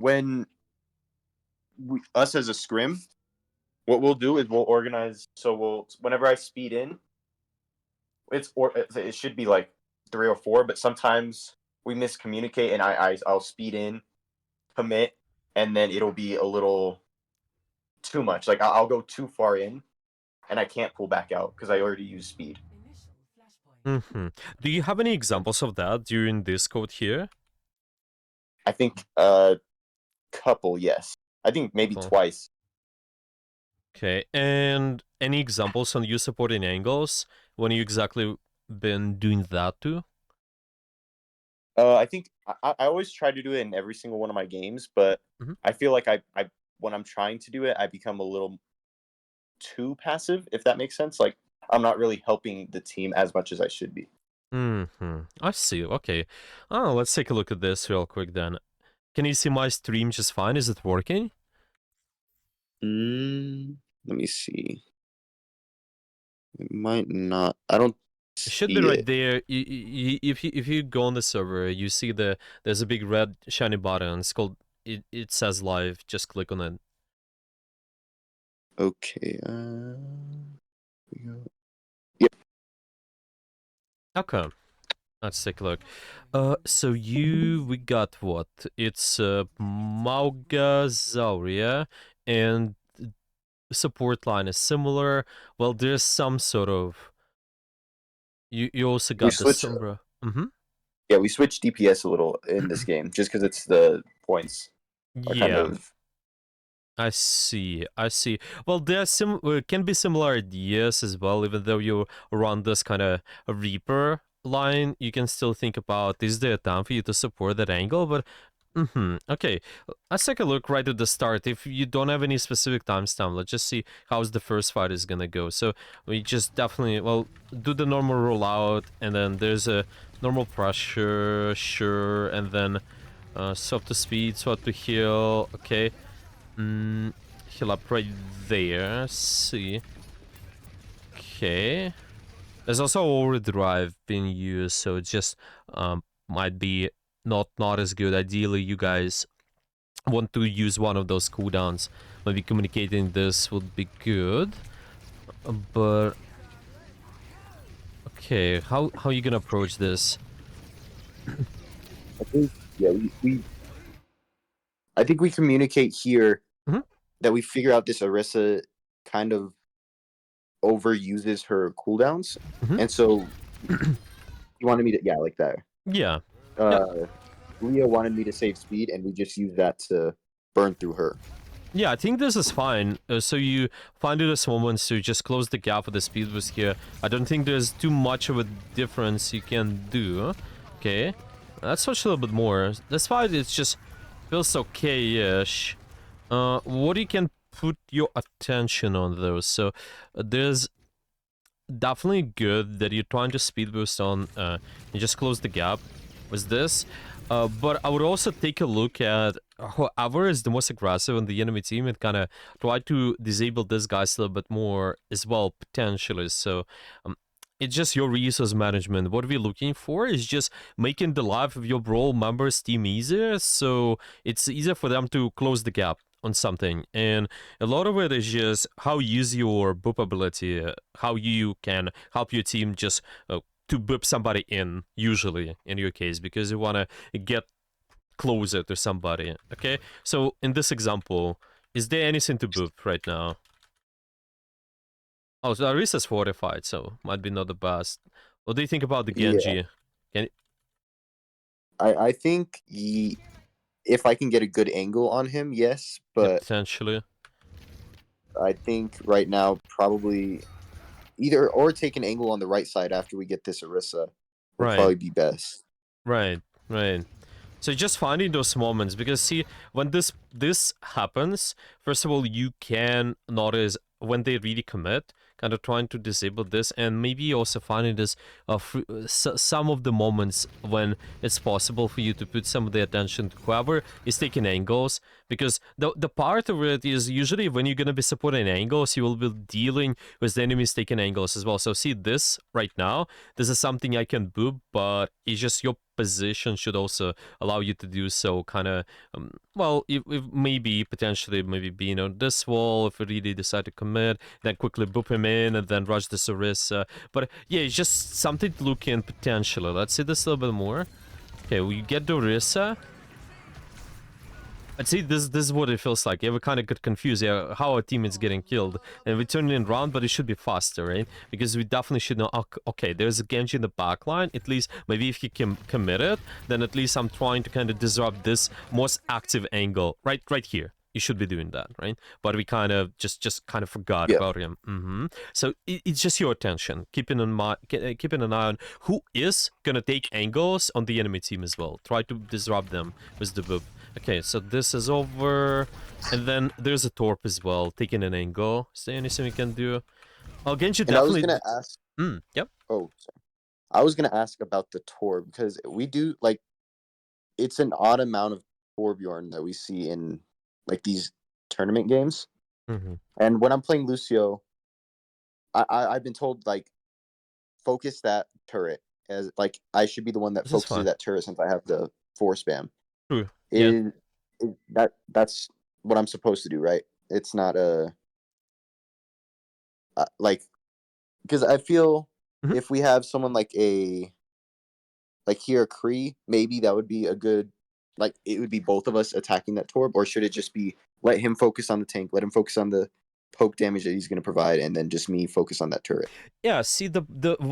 when us as a scrim, what we'll do is we'll organize. So whenever I speed in, it should be like 3 or 4, but sometimes we miscommunicate and I'll speed in, commit, and then it'll be a little too much. Like I'll go too far in, and I can't pull back out because I already used speed. Do you have any examples of that during this code here? I think a couple, yes. I think maybe twice. Okay, and any examples on you supporting angles when you exactly been doing that too? I think I always try to do it in every single one of my games, but I feel like I when I'm trying to do it, I become a little too passive, if that makes sense. Like I'm not really helping the team as much as I should be. I see. Okay. Oh, let's take a look at this real quick then. Can you see my stream just fine? Is it working? Let me see. It might not. I don't. It should be right there. If you go on the server, you see there's a big red shiny button. It's called it says live. Just click on it. Okay. Yep. Okay. Let's take a look. So we got what? It's Mauga Zauria, and support line is similar. Well, there's some sort of. You also got the Sombra. Yeah, we switched DPS a little in this game just because it's the points are kind of. I see. Well, there can be similar ideas as well, even though you run this kind of Reaper line, you can still think about, is there a time for you to support that angle? But, okay, let's take a look right at the start. If you don't have any specific timestamp, let's just see how's the first fight is gonna go. So, we just definitely, well, do the normal rollout, and then there's a normal pressure, sure, and then swap to speed, swap to heal, okay. Heal up right there. See. Okay. There's also overdrive being used, so it just might be not as good. Ideally, you guys want to use one of those cooldowns. Maybe communicating this would be good. But okay, how are you gonna approach this? I think I think we communicate here that we figure out this Orisa kind of overuses her cooldowns, and so you wanted me to like that. Yeah. Lucio wanted me to save speed, and we just use that to burn through her. Yeah, I think this is fine. So you find it as moments to just close the gap with the speed boost here. I don't think there's too much of a difference you can do. Okay, let's switch a little bit more. This fight, it just feels okay-ish. What you can put your attention on though? So there's definitely good that you're trying to speed boost on. You just close the gap with this. But I would also take a look at whoever is the most aggressive on the enemy team and kind of try to disable this guys a little bit more as well, potentially. So it's just your resource management. What we're looking for is just making the life of your Brawl members team easier, so it's easier for them to close the gap on something. And a lot of it is just how you use your boop ability, how you can help your team just to boop somebody in, usually in your case, because you want to get closer to somebody. Okay, so in this example, is there anything to boop right now? Oh, so Arisa's fortified, so might be not the best. What do you think about the Genji? I think if I can get a good angle on him, yes, but potentially. I think right now probably either or take an angle on the right side after we get this Orisa would probably be best. Right. So just finding those moments, because see, when this happens, first of all, you can notice when they really commit, kind of trying to disable this, and maybe also finding this some of the moments when it's possible for you to put some of the attention to whoever is taking angles, because the part of it is usually when you're going to be supporting angles, you will be dealing with the enemies taking angles as well. So see this right now, this is something I can boop, but it's just your position should also allow you to do so, kind of well, if maybe potentially maybe being on this wall if we really decide to commit, then quickly boop him in and then rush the Sarissa. But yeah, it's just something to look in potentially. Let's see this a little bit more. Okay, we get the Orisa. I'd say this is what it feels like. Yeah, we kind of get confused, yeah, how our team is getting killed, and we turn it around, but it should be faster, right? Because we definitely should know. Okay, there's a Genji in the back line. At least maybe if he can commit it, then at least I'm trying to kind of disrupt this most active angle right here. You should be doing that, right? But we kind of just kind of forgot Yeah. about him. So it's just your attention, keeping an eye on who is gonna take angles on the enemy team as well. Try to disrupt them with the boop. Okay, so this is over, and then there's a Torp as well, taking an angle. Is there anything we can do? Oh, Genji And I was definitely... gonna ask. Yep. Oh, sorry. I was gonna ask about the Tor because we do like it's an odd amount of Torbjorn that we see in like these tournament games. And when I'm playing Lucio, I've been told like focus that turret as like I should be the one that This is focuses fine. that turret since I have the 4 spam. True. Yeah. Is that's what I'm supposed to do, right? It's not a like because I feel Mhm. if we have someone like here Kree, maybe that would be a good like it would be both of us attacking that Torb, or should it just be let him focus on the tank, let him focus on the poke damage that he's going to provide, and then just me focus on that turret? Yeah, see the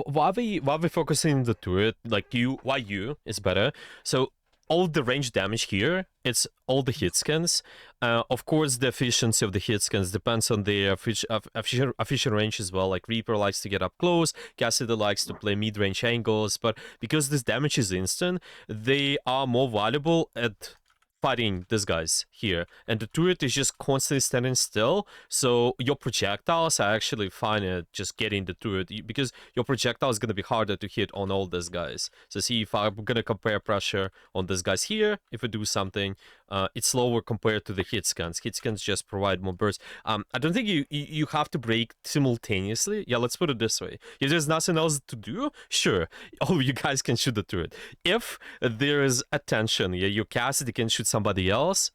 why we focusing the turret, like why you is better. So all the range damage here, it's all the hit scans. Of course, the efficiency of the hit scans depends on the efficient range as well. Like Reaper likes to get up close, Cassidy likes to play mid-range angles, but because this damage is instant, they are more valuable at fighting these guys here, and the turret is just constantly standing still, so your projectiles are actually fine at just getting the turret, because your projectile is going to be harder to hit on all these guys. So see, if I'm going to compare pressure on these guys here, if we do something, it's lower compared to the hit scans. Hit scans just provide more burst. I don't think you have to break simultaneously. Yeah, let's put it this way. If there's nothing else to do, sure, all of you guys can shoot the turret. If there is attention, yeah, your Cassidy can shoot somebody else,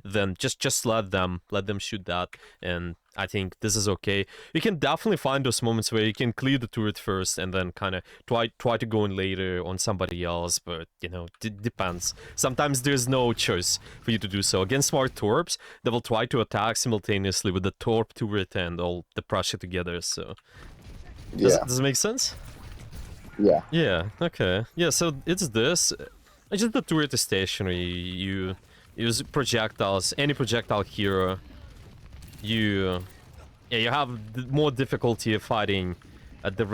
then just let them shoot that, and I think this is okay. You can definitely find those moments where you can clear the turret first and then kind of try to go in later on somebody else, but you know, depends. Sometimes there's no choice for you to do so. Against smart Torps, they will try to attack simultaneously with the Torp turret and all the pressure together, so... Does it make sense? Yeah. Yeah, okay. Yeah, so it's this. It's just the turret is stationary. You use projectiles, any projectile hero. You have more difficulty fighting at the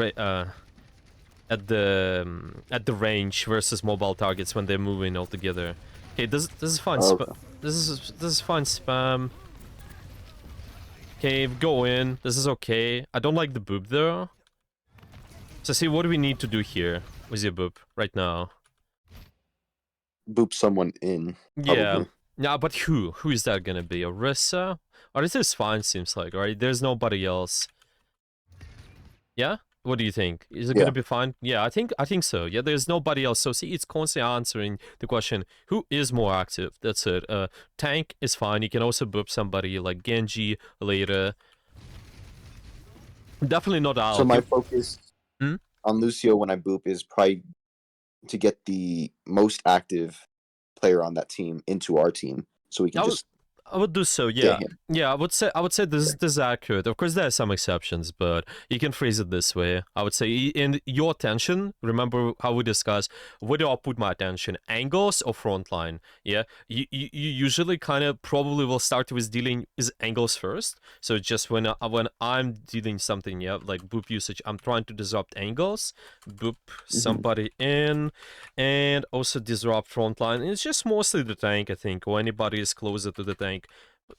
range versus mobile targets when they're moving all together. Okay, this is fine. Okay. This is fine spam. Okay, go in. This is okay. I don't like the boop though. So see, what do we need to do here with your boop right now? Boop someone in. Yeah. Probably. Yeah, but who? Who is that gonna be? Orisa? Orisa is fine, seems like, right? There's nobody else. Yeah? What do you think? Is it gonna be fine? Yeah, I think so. Yeah, there's nobody else. So see, it's constantly answering the question, who is more active? That's it. Tank is fine. You can also boop somebody like Genji later. Definitely not Al. So my focus on Lucio when I boop is probably to get the most active player on that team into our team, so we can I would do so, yeah. Yeah, I would say this is accurate. Of course, there are some exceptions, but you can phrase it this way. I would say in your attention, remember how we discussed, where do I put my attention? Angles or frontline? Yeah, you usually kind of probably will start with dealing is angles first. So just when I'm dealing something, yeah, like boop usage, I'm trying to disrupt angles, boop somebody in, and also disrupt frontline. It's just mostly the tank, I think, or anybody is closer to the tank.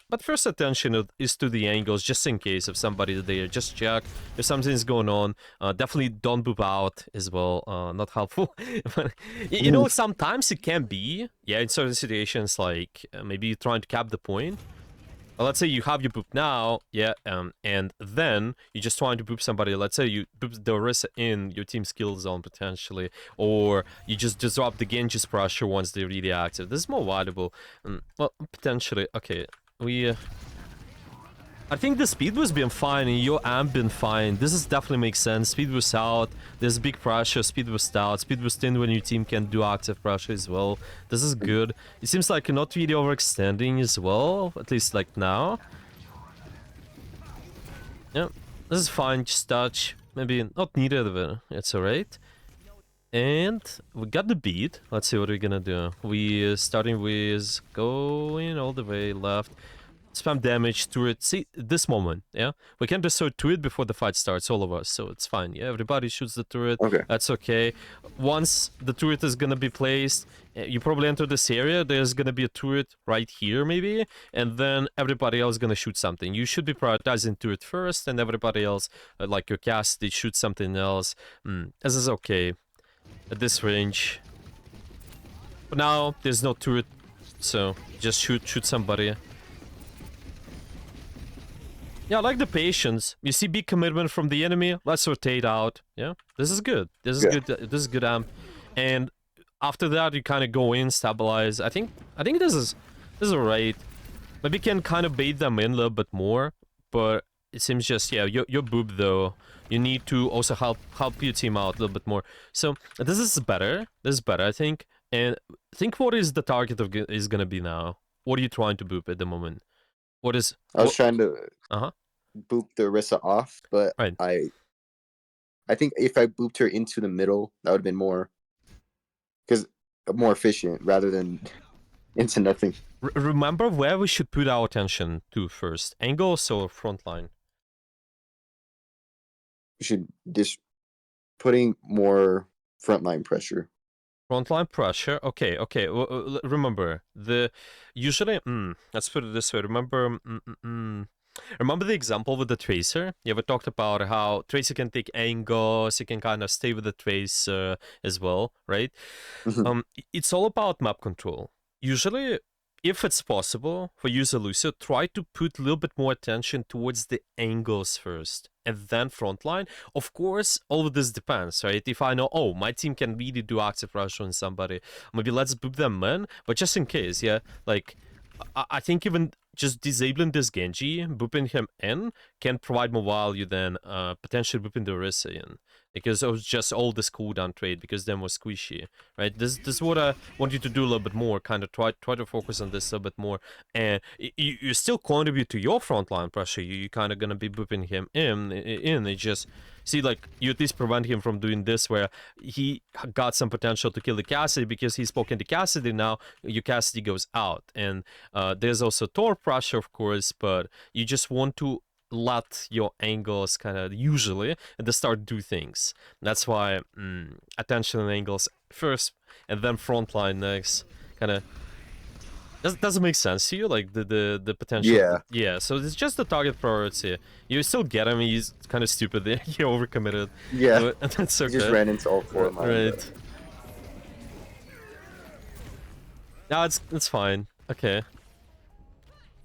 But first attention is to the angles, just in case if somebody's there. Just check if something's going on. Definitely don't boop out as well. Not helpful. But, you know, sometimes it can be, yeah, in certain situations, like maybe you're trying to cap the point. Well, let's say you have your boop now, yeah, and then you're just trying to boop somebody. Let's say you boop the Orisa in your team skill zone potentially, or you just disrupt the Genji's pressure once they're really active. This is more valuable. Well, potentially. Okay, we. I think the speed was been fine and your amp been fine. This is definitely makes sense. Speed was out. There's big pressure. Speed was out. Speed was thin when your team can do active pressure as well. This is good. It seems like you're not really overextending as well. At least like now. Yeah, this is fine. Just touch. Maybe not needed, but it's alright. And we got the beat. Let's see what we're gonna do. We starting with going all the way left. Spam damage to it. See, this moment, yeah? We can destroy turret before the fight starts, all of us, so it's fine. Yeah, everybody shoots the turret. Okay. That's okay. Once the turret is gonna be placed, you probably enter this area, there's gonna be a turret right here, maybe, and then everybody else is gonna shoot something. You should be prioritizing turret first, and everybody else, like your cast, they shoot something else. This is okay. At this range. But now, there's no turret, so just shoot somebody. Yeah, I like the patience. You see big commitment from the enemy. Let's rotate out. Yeah, this is good. This is good. This is good amp. And after that, you kind of go in, stabilize. I think this is alright. Maybe can kind of bait them in a little bit more, but it seems just yeah, your boob though. You need to also help your team out a little bit more. So this is better. This is better, I think. And think what is the target of is gonna be now. What are you trying to boop at the moment? What is? I was trying to boop the Orisa off, but right. I think if I booped her into the middle, that would have been more efficient rather than into nothing. Remember where we should put our attention to first: angles or front line? We should just putting more frontline pressure. Frontline pressure. Okay. Remember usually. Let's put it this way. Remember. Remember the example with the tracer? Yeah, we talked about how tracer can take angles. You can kind of stay with the tracer as well, right? It's all about map control. Usually, if it's possible for user Lucio, try to put a little bit more attention towards the angles first and then frontline. Of course, all of this depends, right? If I know, oh, my team can really do active pressure on somebody, maybe let's boop them in, but just in case, yeah, like, I think even just disabling this Genji, booping him in, can provide more value than potentially booping the Orisa in. Because it was just all this cooldown trade, because then was squishy, right? This is what I want you to do a little bit more, kind of try to focus on this a little bit more. And you still contribute to your frontline pressure. You kind of gonna be booping him in. It just, see, like, you at least prevent him from doing this, where he got some potential to kill the Cassidy, because he's spoken to Cassidy now, your Cassidy goes out. And there's also Thor pressure, of course, but you just want to let your angles kind of usually at the start do things. That's why attention and angles first, and then frontline next. Kind of doesn't make sense to you, like the potential. Yeah. So it's just the target priority. You still get him. He's kind of stupid there. He overcommitted. Yeah, but that's okay. He just ran into all four of mine. Right. No, it's fine. Okay.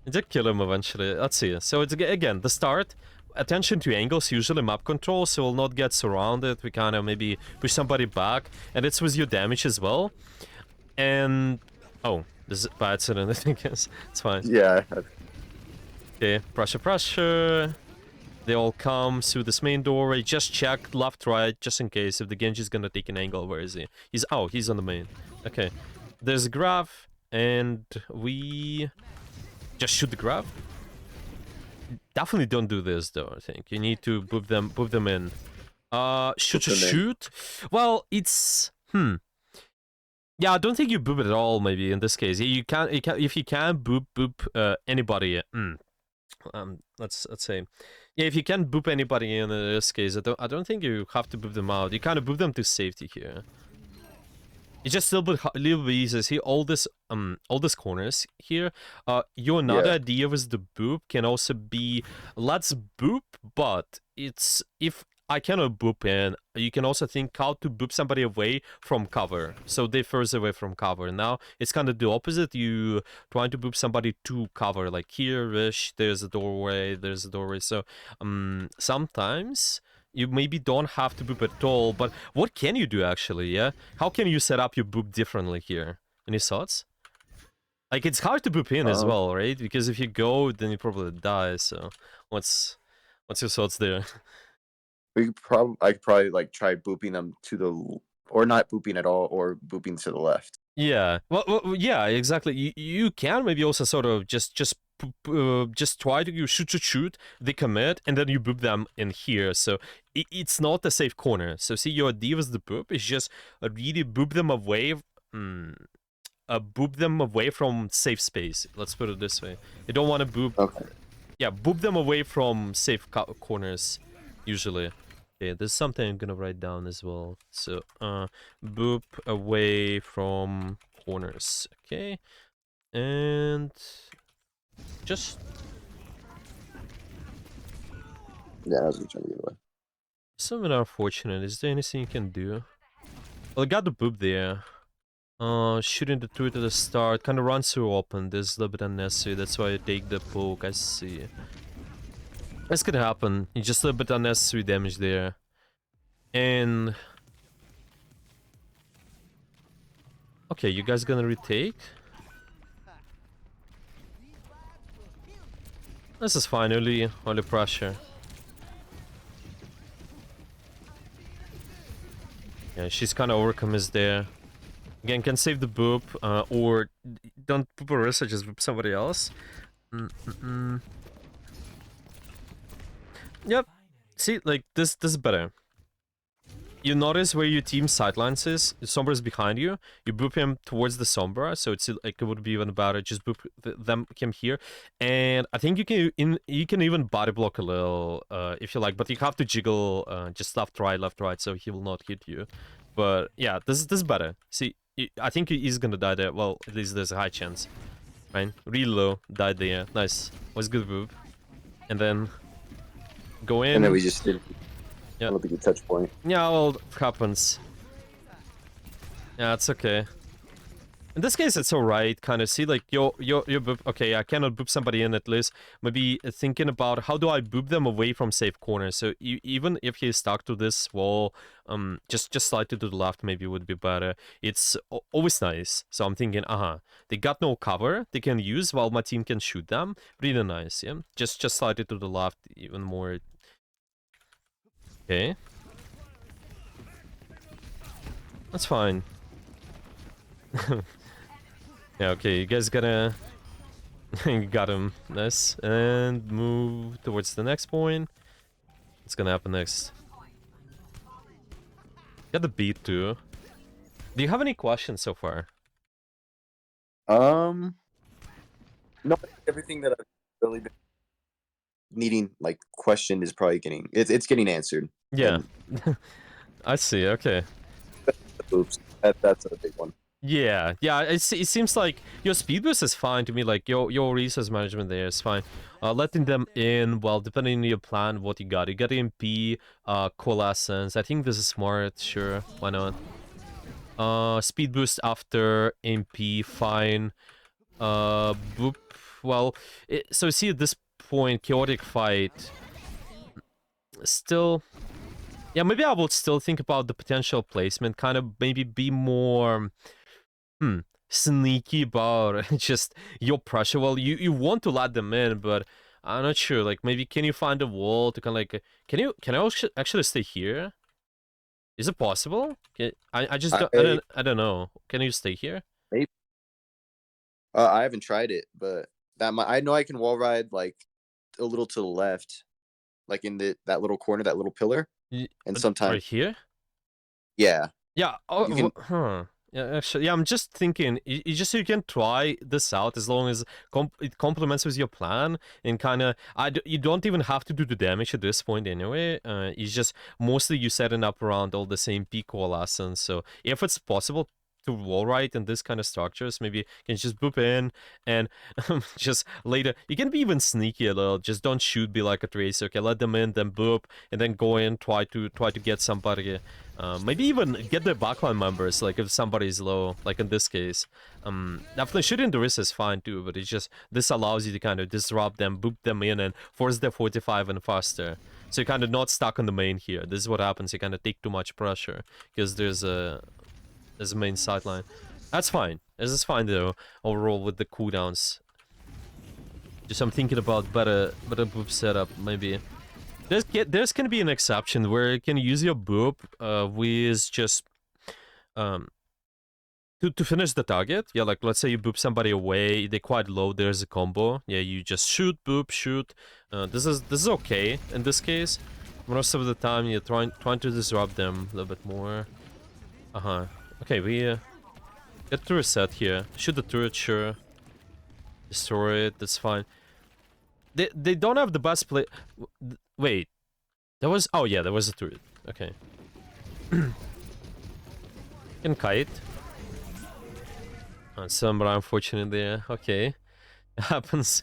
It did kill him eventually. Let's see. So it's again the start. Attention to angles, usually map control, so we'll not get surrounded. We kind of maybe push somebody back, and it's with your damage as well. And oh, this is by accident. I think it's fine. Yeah. Okay, pressure. They all come through this main doorway. Just check left, right, just in case if the Genji's gonna take an angle. Where is he? He's on the main. Okay, there's a graph, and we just shoot the graph. Definitely don't do this though. I think you need to boop them in. Shoot. Well, it's yeah, I don't think you boop it at all. Maybe in this case, you can if you can boop anybody. Let's say, yeah, if you can boop anybody in this case, I don't think you have to boop them out. You kind of boop them to safety here. It's just a little bit easier. See all these corners here. Your another Yeah. idea with the boop can also be let's boop, but it's if I cannot boop in, you can also think how to boop somebody away from cover. So they further away from cover. Now it's kind of the opposite. You trying to boop somebody to cover, like here-ish, there's a doorway, So sometimes you maybe don't have to boop at all, but what can you do actually, yeah? How can you set up your boop differently here? Any thoughts? Like, it's hard to boop in as Um, well, right? Because if you go, then you probably die, so what's your thoughts there? I could probably like try booping them to the, or not booping at all, or booping to the left. Yeah, well, yeah, exactly. You can maybe also sort of just try to you shoot the commit and then you boop them in here. So it's not a safe corner. So see, your idea with the boop is just really boop them away. Boop them away from safe space. Let's put it this way. You don't want to boop. Okay. Yeah, boop them away from safe corners. Usually. Okay, there's something I'm gonna write down as well. So, boop away from corners. Okay, and just Yeah, I was trying to get away. something unfortunate. Is there anything you can do? Well, I got the boop there. Shooting the turret at the start kind of runs through open. This is a little bit unnecessary. That's why I take the poke. I see. That's gonna happen. It's just a little bit unnecessary damage there. And okay, you guys gonna retake? This is fine, only pressure. Yeah, she's kind of overcome is there. Again, can save the boop, or don't boop Orisa, just boop somebody else. Yep. See, like, this is better. You notice where your team sidelines is. Sombra is behind you. You boop him towards the Sombra, so it's like it would be even better. Just boop him here, and I think you can even body block a little if you like, but you have to jiggle just left right, so he will not hit you. But yeah, this is better. See, I think he's gonna die there. Well, at least there's a high chance. Right, really low, died there. Nice, was good boop, and then go in. And then we just did. Yeah. I don't think a touch point. Yeah, well, it happens. Yeah, it's okay. In this case, it's alright, kind of. See, like, your boop... Okay, I cannot boop somebody in at least. Maybe thinking about how do I boop them away from safe corners. So even if he's stuck to this wall, just slightly to the left maybe would be better. It's always nice. So I'm thinking, they got no cover they can use while my team can shoot them. Really nice, yeah? Just slightly to the left, even more. Okay. That's fine. Yeah, okay, you guys gotta... got him. Nice. And move towards the next point. What's gonna happen next? Got the beat too. Do you have any questions so far? No, everything that I've really been needing, like, questioned is probably it's getting answered. Yeah. I see, okay. Oops, that's a big one. Yeah, it seems like your speed boost is fine to me, like your resource management there is fine. Letting them in, well, depending on your plan, what you got. You got MP, Coalescence, I think this is smart, sure, why not? Speed boost after MP, fine. Boop, well, so see at this point, Chaotic Fight, still... Yeah, maybe I would still think about the potential placement, kind of maybe be more... sneaky about just your pressure. Well, you want to let them in, but I'm not sure. Like, maybe can you find a wall to kind of like... Can I actually stay here? Is it possible? I just don't, I don't know. Can you stay here? Maybe. I haven't tried it, but I know I can wall ride like a little to the left, like in that little corner, that little pillar, and sometimes right here. Yeah. Yeah. Oh, Yeah, actually, yeah. I'm just thinking. You can try this out as long as it complements with your plan and kind of. You don't even have to do the damage at this point anyway. It's just mostly you setting up around all the same P coalescence. So if it's possible to wall right in this kind of structures. Maybe you can just boop in and just later. You can be even sneaky a little. Just don't shoot, be like a tracer. Okay, let them in, then boop, and then go in, try to get somebody. Maybe even get the backline members, like if somebody's low, like in this case. Definitely shooting the wrist is fine too, but it's just, this allows you to kind of disrupt them, boop them in, and force their 45 and faster. So you're kind of not stuck on the main here. This is what happens, you kind of take too much pressure, because there's a main sideline. That's fine. This is fine though, overall with the cooldowns. Just I'm thinking about better boop setup, maybe. There's gonna be an exception where you can use your boop with just to finish the target. Yeah, like let's say you boop somebody away, they're quite low, there's a combo. Yeah, you just shoot, boop, shoot. This is okay in this case. Most of the time you're trying to disrupt them a little bit more. Okay, we get to reset here. Shoot the turret, sure. Destroy it, that's fine. They don't have the best play. Wait, there was, oh yeah, there was a turret. Okay. Can kite. Some are unfortunate there. Okay, it happens.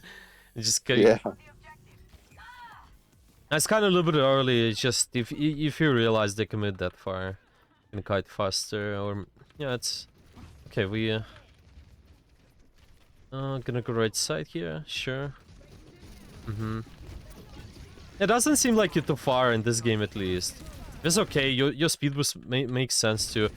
It just Yeah. It's kind of a little bit early. It's just if you realize they commit that far, you can kite faster. Or yeah, it's okay. We gonna go right side here. Sure. It doesn't seem like you're too far in this game, at least. It's okay. Your speed boost makes sense too.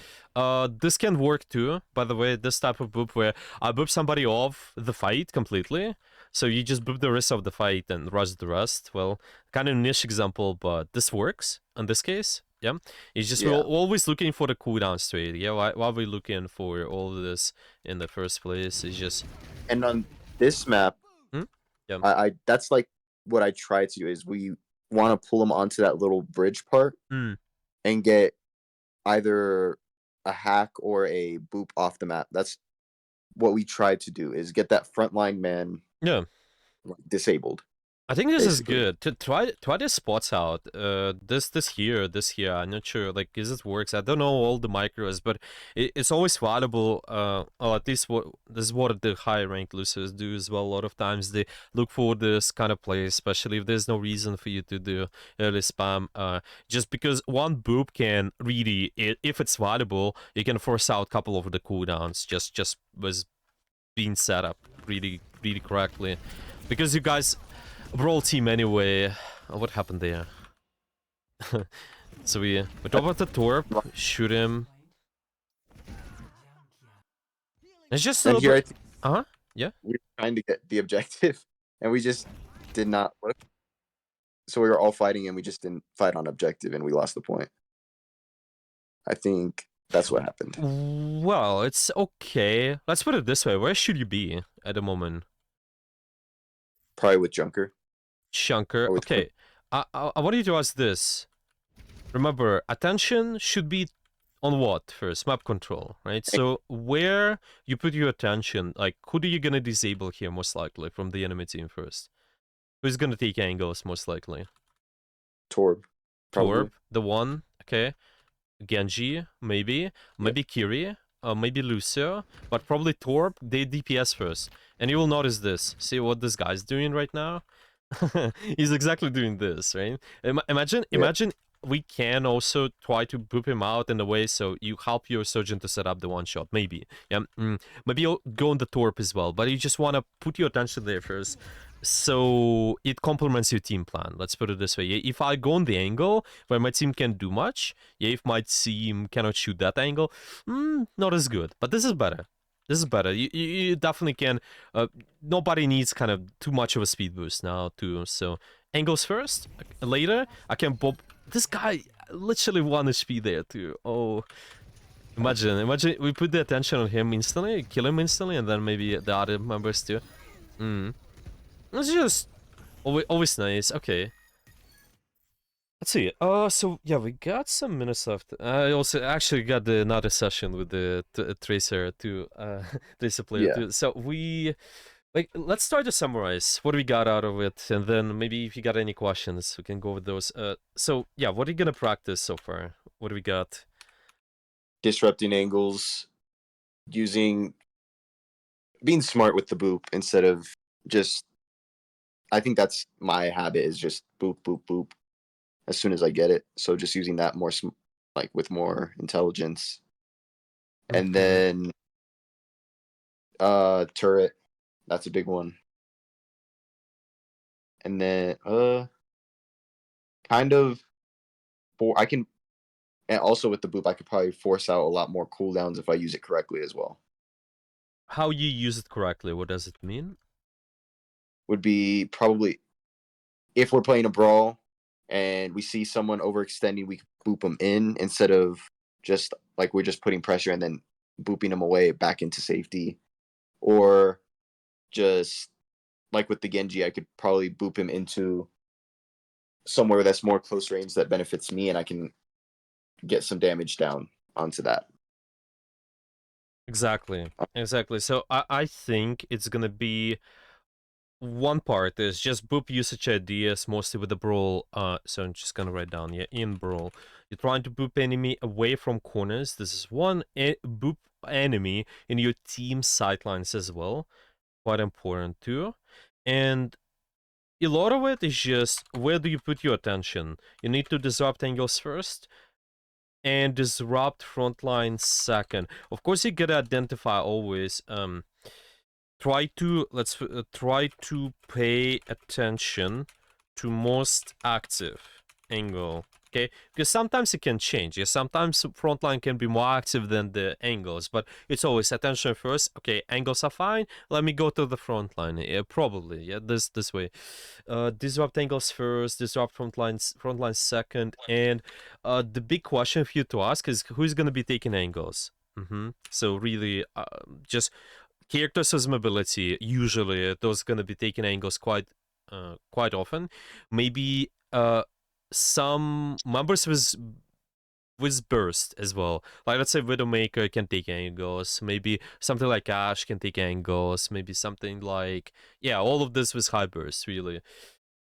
This can work too, by the way, this type of boop where I boop somebody off the fight completely. So you just boop the rest of the fight and rush the rest. Well, kind of niche example, but this works in this case. Yeah, it's just we're always looking for the cooldown straight. Yeah, why are we looking for all of this in the first place? It's just... And on this map, yeah, I that's like what I try to do is we want to pull them onto that little bridge part and get either a hack or a boop off the map. That's what we try to do, is get that frontline man disabled. I think this is good. To try the spots out. This here. I'm not sure. Like, is it works? I don't know all the micros, but it's always valuable. Or at least this is what the high ranked Lucios do as well. A lot of times they look for this kind of play, especially if there's no reason for you to do early spam. Just because one boop can really, if it's valuable, you can force out a couple of the cooldowns. Just was being set up really correctly, because you guys. Overall team anyway. Oh, what happened there? So we drop out the Torp, shoot him. It's just a little bit... yeah? We were trying to get the objective, and we just did not work. So we were all fighting, and we just didn't fight on objective, and we lost the point. I think that's what happened. Well, it's okay. Let's put it this way. Where should you be at the moment? Probably with Junker. Okay. I want you to ask this. Remember, attention should be on what first? Map control, right? So where you put your attention, like who are you gonna disable here most likely from the enemy team first? Who's gonna take angles most likely? Torb. Torb, the one, okay. Genji, maybe Kiri, maybe Lucio, but probably Torb, they DPS first. And you will notice this. See what this guy's doing right now? He's exactly doing this, right? Imagine we can also try to boop him out in a way so you help your surgeon to set up the one shot, maybe. Yeah, maybe you'll go on the Torp as well, but you just want to put your attention there first. So it complements your team plan. Let's put it this way. If I go on the angle where my team can't do much, if my team cannot shoot that angle, not as good. But this is better. This is better. You definitely can. Nobody needs kind of too much of a speed boost now too. So angles first. Later, I can bob. This guy literally 1 HP there too. Oh, imagine we put the attention on him instantly, kill him instantly, and then maybe the other members too. It's just always nice. Okay. Let's see. So yeah, we got some minutes left. I also actually got another session with the Tracer too, Tracer player too. So let's start to summarize what we got out of it, and then maybe if you got any questions, we can go with those. So yeah, what are you gonna practice so far? What do we got? Disrupting angles, using being smart with the boop instead of just. I think that's my habit is just boop boop boop as soon as I get it. So just using that more like with more intelligence, and Mm-hmm. then turret. That's a big one, and then kind of for I can and also with the boop I could probably force out a lot more cooldowns if I use it correctly as well. How you use it correctly? What does it mean? Would be probably if we're playing a brawl and we see someone overextending, we can boop them in instead of just like we're just putting pressure and then booping them away back into safety. Or just like with the Genji, I could probably boop him into somewhere that's more close range that benefits me, and I can get some damage down onto that. Exactly. Exactly. So I think it's gonna be one part is just boop usage ideas, mostly with the brawl. So I'm just gonna write down, yeah, in brawl. You're trying to boop enemy away from corners. This is one boop enemy in your team sightlines as well. Quite important too. And a lot of it is just where do you put your attention? You need to disrupt angles first and disrupt frontline second. Of course, you gotta identify always. Try to try to pay attention to most active angle. Okay, because sometimes it can change. Yeah, sometimes frontline can be more active than the angles, but it's always attention first. Okay, angles are fine. Let me go to the frontline. Yeah, probably. Yeah, this way. Disrupt angles first. Disrupt frontline second. And the big question for you to ask is who's gonna be taking angles. So really, just characters with mobility. Usually, those gonna be taking angles quite often. Maybe some members with burst as well. Like let's say Widowmaker can take angles. Maybe something like Ash can take angles. Maybe something like yeah, all of this with high burst really.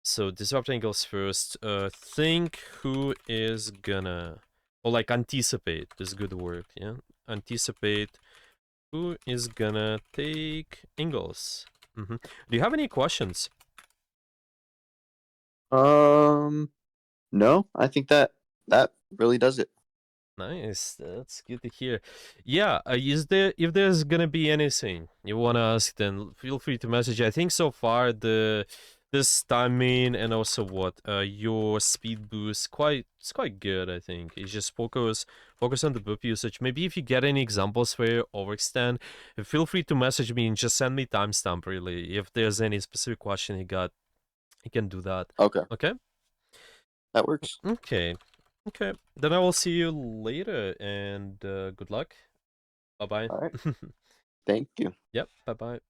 So disrupt angles first. Think who is gonna or like anticipate is good word. Yeah, anticipate who is gonna take angles. Do you have any questions? Um, no, I think that really does it. Nice, that's good to hear. Yeah, is there if there's gonna be anything you wanna ask, then feel free to message. I think so far this timing and also what your speed boost it's quite good. I think it's just focus on the boop usage. Maybe if you get any examples where you overextend, feel free to message me and just send me timestamp. Really, if there's any specific question you got, you can do that. Okay, Okay. that works. Okay. Okay. Then I will see you later and good luck. Bye bye. All right, thank you. Yep. Bye bye.